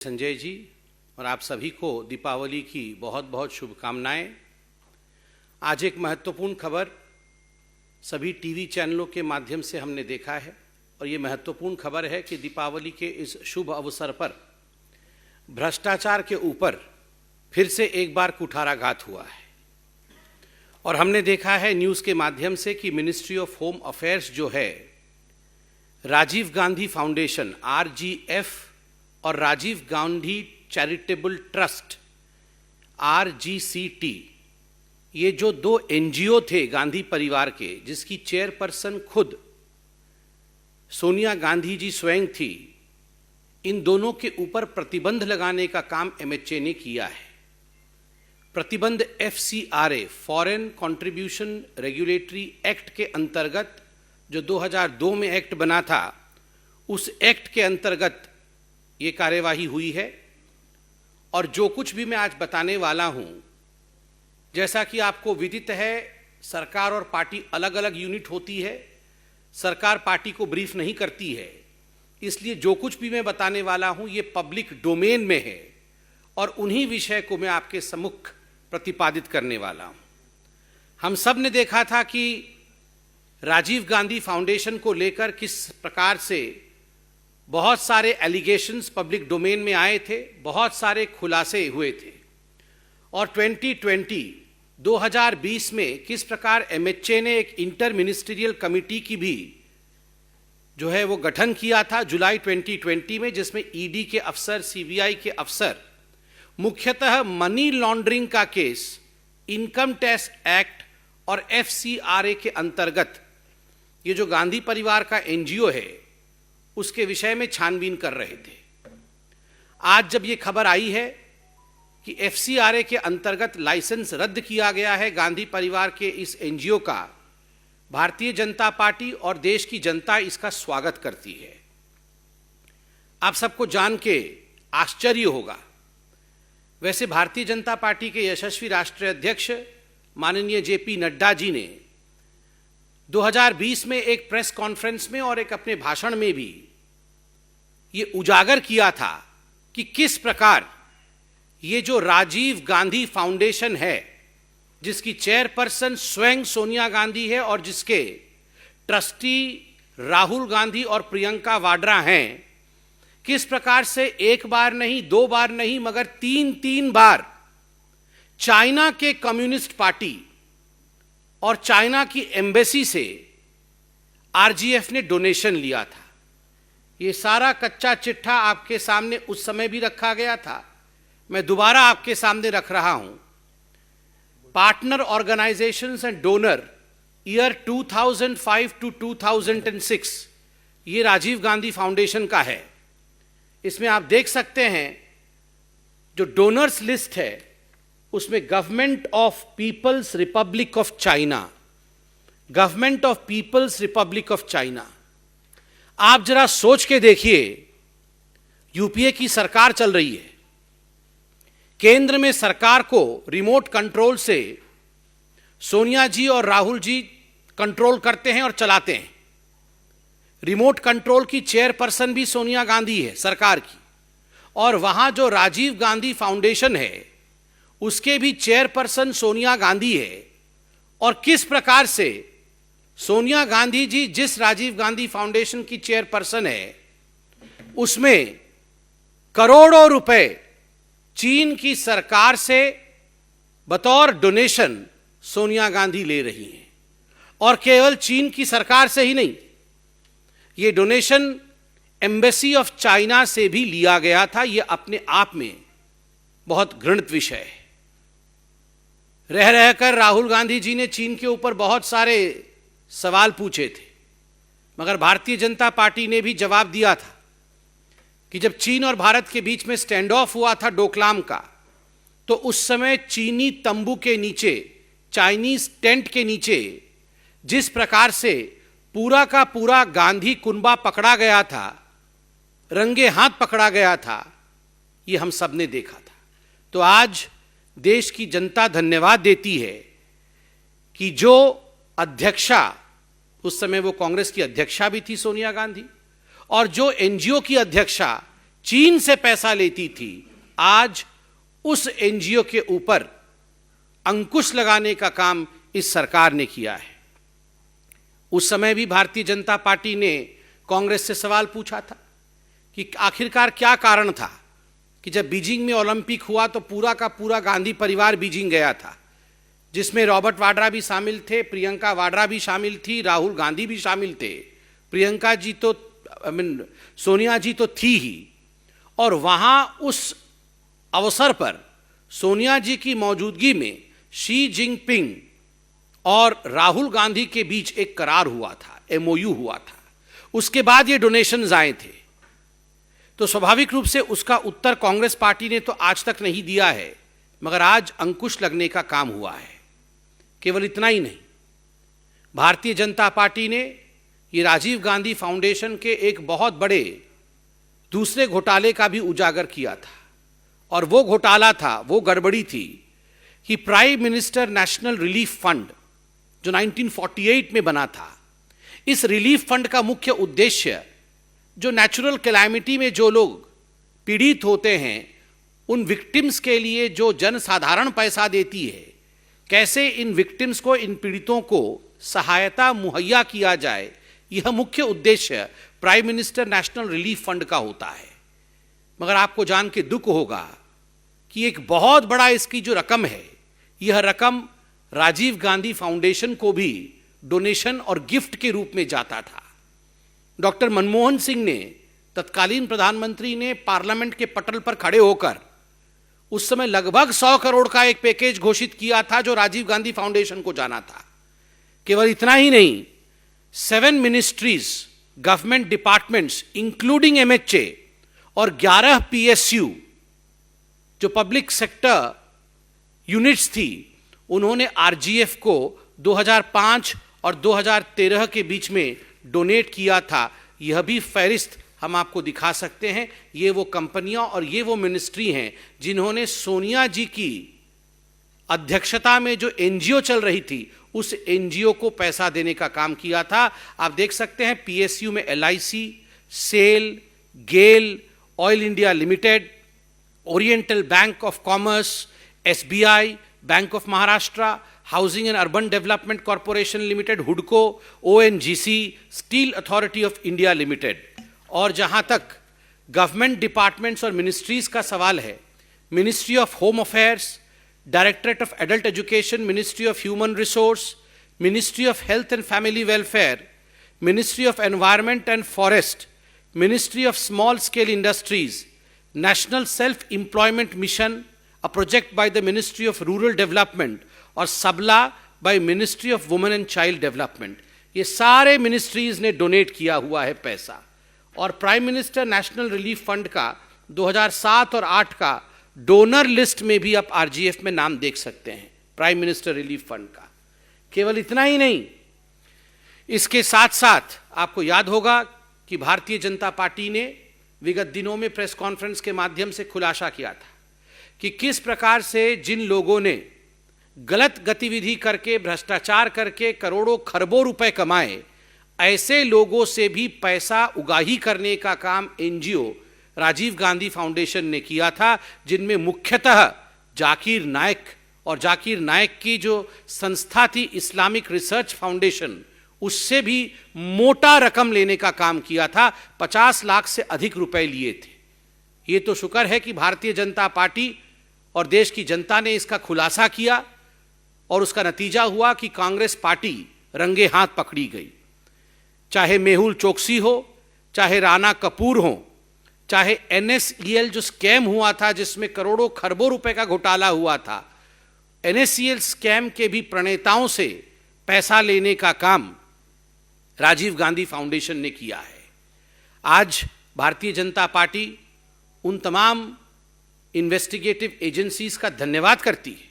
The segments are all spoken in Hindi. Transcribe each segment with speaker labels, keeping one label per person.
Speaker 1: संजय जी और आप सभी को दीपावली की बहुत बहुत शुभकामनाएं। आज एक महत्वपूर्ण खबर सभी टीवी चैनलों के माध्यम से हमने देखा है और ये महत्वपूर्ण खबर है कि दीपावली के इस शुभ अवसर पर भ्रष्टाचार के ऊपर फिर से एक बार कुठाराघात हुआ है। और हमने देखा है न्यूज़ के माध्यम से कि मिनिस्ट्री ऑफ होम अफेयर्स जो है, राजीव गांधी फाउंडेशन RGF और Rajiv Gandhi charitable trust RGCT, ये जो दो NGO थे गांधी परिवार के, जिसकी चेयरपर्सन खुद सोनिया गांधी जी स्वयं थी, इन दोनों के ऊपर प्रतिबंध लगाने का काम MHA ने किया है। प्रतिबंध FCRA foreign contribution regulatory act के अंतर्गत, जो 2002 में एक्ट बना था, उस एक्ट के अंतर्गत ये कार्यवाही हुई है। और जो कुछ भी मैं आज बताने वाला हूं, जैसा कि आपको विदित है, सरकार और पार्टी अलग अलग यूनिट होती है, सरकार पार्टी को ब्रीफ नहीं करती है, इसलिए जो कुछ भी मैं बताने वाला हूं ये पब्लिक डोमेन में है और उन्हीं विषय को मैं आपके सम्मुख प्रतिपादित करने वाला हूं। हम सब ने देखा था कि राजीव गांधी फाउंडेशन को लेकर किस प्रकार से बहुत सारे एलिगेशंस पब्लिक डोमेन में आए थे, बहुत सारे खुलासे हुए थे। और 2020 में किस प्रकार MHA ने एक इंटर मिनिस्ट्रियल कमिटी की भी जो है वो गठन किया था जुलाई 2020 में, जिसमें ED के अफसर, CBI के अफसर मुख्यतः मनी लॉन्ड्रिंग का केस इनकम टैक्स एक्ट और FCRA के अंतर्गत ये जो गांधी परिवार का NGO है उसके विषय में छानबीन कर रहे थे। आज जब ये खबर आई है कि FCRA के अंतर्गत लाइसेंस रद्द किया गया है गांधी परिवार के इस NGO का, भारतीय जनता पार्टी और देश की जनता इसका स्वागत करती है। आप सबको जान के आश्चर्य होगा, वैसे भारतीय जनता पार्टी के यशस्वी राष्ट्रीय अध्यक्ष माननीय JP नड्डा जी ने 2020 में एक प्रेस कॉन्फ्रेंस में और एक अपने भाषण में भी ये उजागर किया था कि किस प्रकार ये जो राजीव गांधी फाउंडेशन है, जिसकी चेयरपर्सन स्वयं सोनिया गांधी है और जिसके ट्रस्टी राहुल गांधी और प्रियंका वाड्रा हैं, किस प्रकार से एक बार नहीं, दो बार नहीं, मगर तीन बार चाइना के कम्युनिस्ट पार्टी और चाइना की एम्बेसी से RGF ने डोनेशन लिया था। ये सारा कच्चा चिट्ठा आपके सामने उस समय भी रखा गया था, मैं दोबारा आपके सामने रख रहा हूं। Partner organisations and donor year 2005 to 2006 ये राजीव गांधी फाउंडेशन का है। इसमें आप देख सकते हैं जो डोनर्स लिस्ट है उसमें government of people's republic of China, government of people's republic of China. आप जरा सोच के देखिए, UPA की सरकार चल रही है, केंद्र में सरकार को रिमोट कंट्रोल से सोनिया जी और राहुल जी कंट्रोल करते हैं और चलाते हैं। रिमोट कंट्रोल की चेयरपर्सन भी सोनिया गांधी है सरकार की, और वहां जो राजीव गांधी फाउंडेशन है उसके भी चेयरपर्सन सोनिया गांधी है। और किस प्रकार से सोनिया गांधी जी जिस राजीव गांधी फाउंडेशन की चेयरपर्सन है उसमें करोड़ों रुपए चीन की सरकार से बतौर डोनेशन सोनिया गांधी ले रही हैं। और केवल चीन की सरकार से ही नहीं, ये डोनेशन एम्बेसी ऑफ चाइना से भी लिया गया था। ये अपने आप में बहुत घृणित विषय है। रह रहकर राहुल गांधी जी ने चीन के ऊपर बहुत सारे सवाल पूछे थे, मगर भारतीय जनता पार्टी ने भी जवाब दिया था कि जब चीन और भारत के बीच में स्टैंड ऑफ हुआ था डोकलाम का, तो उस समय चीनी तंबू के नीचे, चाइनीज टेंट के नीचे जिस प्रकार से पूरा का पूरा गांधी कुनबा पकड़ा गया था, रंगे हाथ पकड़ा गया था, ये हम सब ने देखा था। तो आज देश की जनता धन्यवाद देती है कि जो अध्यक्षा, उस समय वो कांग्रेस की अध्यक्षा भी थी सोनिया गांधी, और जो NGO की अध्यक्षा चीन से पैसा लेती थी, आज उस एनजीओ के ऊपर अंकुश लगाने का काम इस सरकार ने किया है। उस समय भी भारतीय जनता पार्टी ने कांग्रेस से सवाल पूछा था कि आखिरकार क्या कारण था कि जब बीजिंग में ओलंपिक हुआ तो पूरा का पूरा गांधी परिवार बीजिंग गया था, जिसमें रॉबर्ट वाड्रा भी शामिल थे, प्रियंका वाड्रा भी शामिल थी, राहुल गांधी भी शामिल थे, प्रियंका जी तो सोनिया जी तो थी ही। और वहां उस अवसर पर सोनिया जी की मौजूदगी में शी जिनपिंग और राहुल गांधी के बीच एक करार हुआ था, एमओयू हुआ था। उसके बाद ये डोनेशंस आए थे, तो स्वाभाविक रूप से उसका उत्तर कांग्रेस पार्टी ने तो आज तक नहीं दिया है, मगर आज अंकुश लगने का काम हुआ है। केवल इतना ही नहीं, भारतीय जनता पार्टी ने ये राजीव गांधी फाउंडेशन के एक बहुत बड़े दूसरे घोटाले का भी उजागर किया था, और वो घोटाला था, वो गड़बड़ी थी कि prime minister national relief fund जो 1948 में बना था, इस रिलीफ फंड का मुख्य उद्देश्य जो नेचुरल कैलामिटी में जो लोग पीड़ित होते हैं उन विक्टिम्स के लिए जो जनसाधारण पैसा देती है, कैसे इन विक्टिम्स को, इन पीड़ितों को सहायता मुहैया किया जाए, यह मुख्य उद्देश्य prime minister national relief fund का होता है। मगर आपको जान के दुख होगा कि एक बहुत बड़ा इसकी जो रकम है, यह रकम राजीव गांधी फाउंडेशन को भी डोनेशन और गिफ्ट के रूप में जाता था। डॉक्टर मनमोहन सिंह ने, तत्कालीन प्रधानमंत्री ने पार्लियामेंट के पटल पर खड़े होकर उस समय लगभग 100 करोड़ का एक पैकेज घोषित किया था जो राजीव गांधी फाउंडेशन को जाना था। केवल इतना ही नहीं, 7 ministries, government departments including MHA और 11 पीएसयू जो पब्लिक सेक्टर यूनिट्स थी, उन्होंने आरजीएफ को 2005 और 2013 के बीच में डोनेट किया था। यह भी फहरिस्त हम आपको दिखा सकते हैं। ये वो कंपनियां और ये वो मिनिस्ट्री हैं जिन्होंने सोनिया जी की अध्यक्षता में जो एनजीओ चल रही थी, उस एनजीओ को पैसा देने का काम किया था। आप देख सकते हैं पीएसयू में LIC, SAIL, GAIL, Oil India Limited, Oriental Bank of Commerce, SBI, Bank of Maharashtra, Housing and Urban Development Corporation Limited, हुडको, ONGC, Steel Authority of India Limited. और जहां तक गवर्नमेंट डिपार्टमेंट्स और मिनिस्ट्रीज का सवाल है, ministry of home affairs, directorate of adult education, ministry of human resource, ministry of health and family welfare, ministry of environment and forest, ministry of small scale industries, national self employment mission, a project by the Ministry of Rural Development, और सबला by Ministry of Women and Child Development। ये सारे मिनिस्ट्रीज ने डोनेट किया हुआ है पैसा। और prime minister national relief fund का 2007 और 8 का डोनर लिस्ट में भी आप आरजीएफ में नाम देख सकते हैं, प्राइम मिनिस्टर रिलीफ फंड का। केवल इतना ही नहीं, इसके साथ साथ आपको याद होगा कि भारतीय जनता पार्टी ने विगत दिनों में प्रेस कॉन्फ्रेंस के माध्यम से खुलासा किया था कि किस प्रकार से जिन लोगों ने गलत गतिविधि करके, भ्रष्टाचार करके करोड़ों खरबों रुपए कमाए, ऐसे लोगों से भी पैसा उगाही करने का काम एनजीओ राजीव गांधी फाउंडेशन ने किया था, जिनमें मुख्यतः जाकिर नायक और जाकिर नायक की जो संस्था थी इस्लामिक रिसर्च फाउंडेशन, उससे भी मोटा रकम लेने का काम किया था। 50 लाख से अधिक रुपए लिए थे। ये तो शुक्र है कि भारतीय जनता पार्टी और देश की जनता ने इसका खुलासा किया और उसका नतीजा हुआ कि कांग्रेस पार्टी रंगे हाथ पकड़ी गई। चाहे मेहुल चोकसी हो, चाहे राणा कपूर हो, चाहे एनएसईएल जो स्कैम हुआ था जिसमें करोड़ों खरबों रुपए का घोटाला हुआ था, एनएसईएल स्कैम के भी प्रणेताओं से पैसा लेने का काम राजीव गांधी फाउंडेशन ने किया है। आज भारतीय जनता पार्टी उन तमाम इन्वेस्टिगेटिव एजेंसीज का धन्यवाद करती है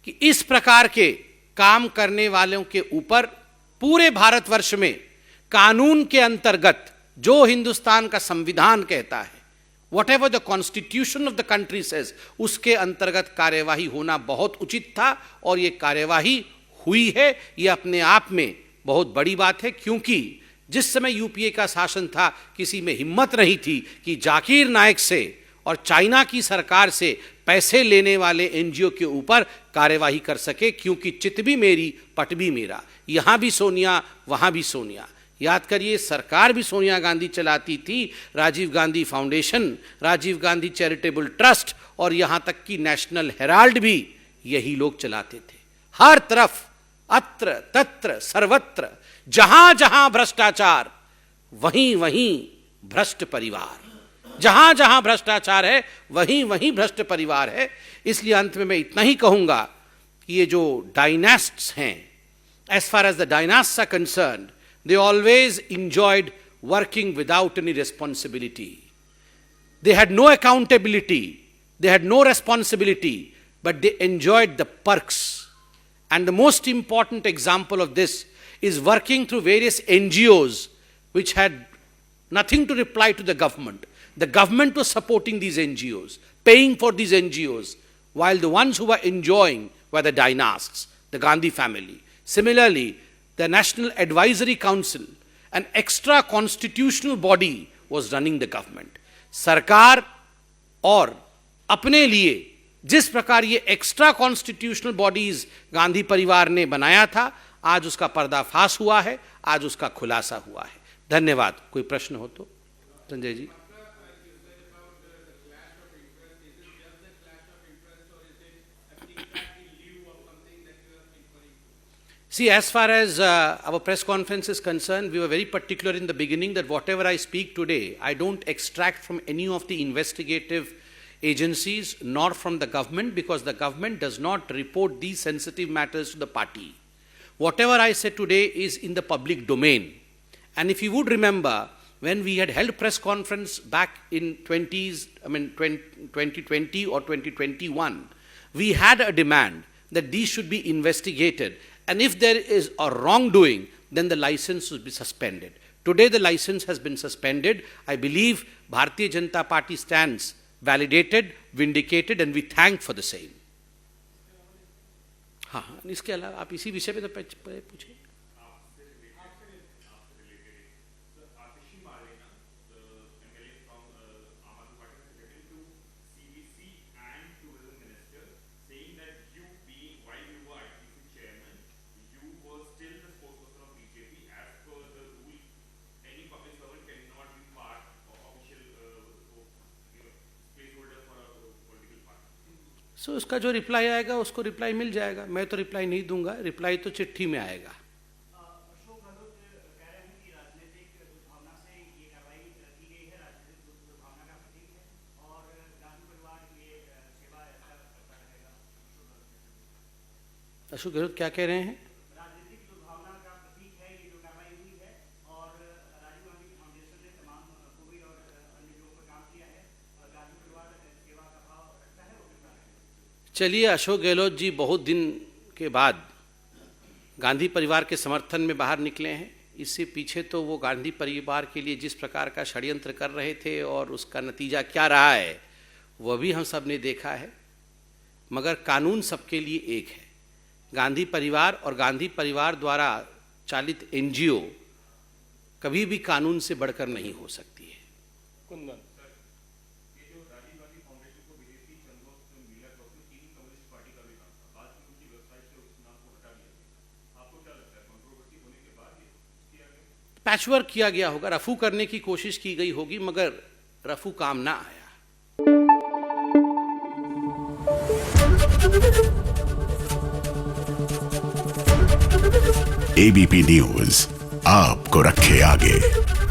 Speaker 1: कि इस प्रकार के काम करने वालों के ऊपर पूरे भारतवर्ष में कानून के अंतर्गत जो हिंदुस्तान का संविधान कहता है, whatever the constitution of the country says, उसके अंतर्गत कार्यवाही होना बहुत उचित था और ये कार्यवाही हुई है। ये अपने आप में बहुत बड़ी बात है, क्योंकि जिस समय यूपीए का शासन था, किसी में हिम्मत नहीं थी कि जाकिर नाइक से और चाइना की सरकार से पैसे लेने वाले एनजीओ के ऊपर कार्यवाही कर सके, क्योंकि चित भी मेरी पट भी मेरा। यहां भी सोनिया, वहां भी सोनिया। याद करिए, सरकार भी सोनिया गांधी चलाती थी, Rajiv Gandhi foundation, Rajiv Gandhi charitable trust और यहां तक कि नेशनल हेराल्ड भी यही लोग चलाते थे। हर तरफ, अत्र तत्र सर्वत्र, जहां जहां भ्रष्टाचार, वहीं वहीं भ्रष्ट परिवार। जहां जहां भ्रष्टाचार है, वहीं वहीं भ्रष्ट परिवार है। इसलिए अंत में मैं इतना ही कहूंगा कि ये जो डायनास्ट्स हैं, as far as the dynasts are concerned, they always enjoyed working without any responsibility. They had no accountability, they had no responsibility, but they enjoyed the perks. And the most important example of this is working through various NGOs which had nothing to reply to the government. The government was supporting these NGOs, paying for these NGOs, while the ones who were enjoying were the dynasts, the Gandhi family. Similarly, the National Advisory Council, an extra constitutional body, was running the government. सरकार और अपने लिए जिस प्रकार ये एक्स्ट्रा कॉन्स्टिट्यूशनल बॉडीज गांधी परिवार ने बनाया था, आज उसका पर्दाफाश हुआ है, आज उसका खुलासा हुआ है। धन्यवाद। कोई प्रश्न हो तो Sanjay ji. See, as far as our press conference is concerned, we were very particular in the beginning that whatever I speak today, I don't extract from any of the investigative agencies nor from the government, because the government does not report these sensitive matters to the party. Whatever I say today is in the public domain. And if you would remember, when we had held press conference back in 2020 or 2021, we had a demand that these should be investigated. And if there is a wrongdoing, then the license will be suspended. Today the license has been suspended. I believe Bharatiya Janata Party stands validated, vindicated, and we thank for the same. हाँ, इसके अलावा आप इसी विषय पे तो पूछे। सो उसका जो रिप्लाई आएगा उसको रिप्लाई मिल जाएगा। मैं तो रिप्लाई नहीं दूंगा, रिप्लाई तो चिट्ठी में आएगा। अशोक गहलोत क्या कह रहे हैं? चलिए, अशोक गहलोत जी बहुत दिन के बाद गांधी परिवार के समर्थन में बाहर निकले हैं। इससे पीछे तो वो गांधी परिवार के लिए जिस प्रकार का षड्यंत्र कर रहे थे और उसका नतीजा क्या रहा है वह भी हम सब ने देखा है। मगर कानून सबके लिए एक है। गांधी परिवार और गांधी परिवार द्वारा चालित एनजीओ कभी भी कानून से बढ़कर नहीं हो सकती है। कुंदन पैचवर्क किया गया होगा, रफू करने की कोशिश की गई होगी, मगर रफू काम ना आया।
Speaker 2: एबीपी न्यूज आपको रखे आगे।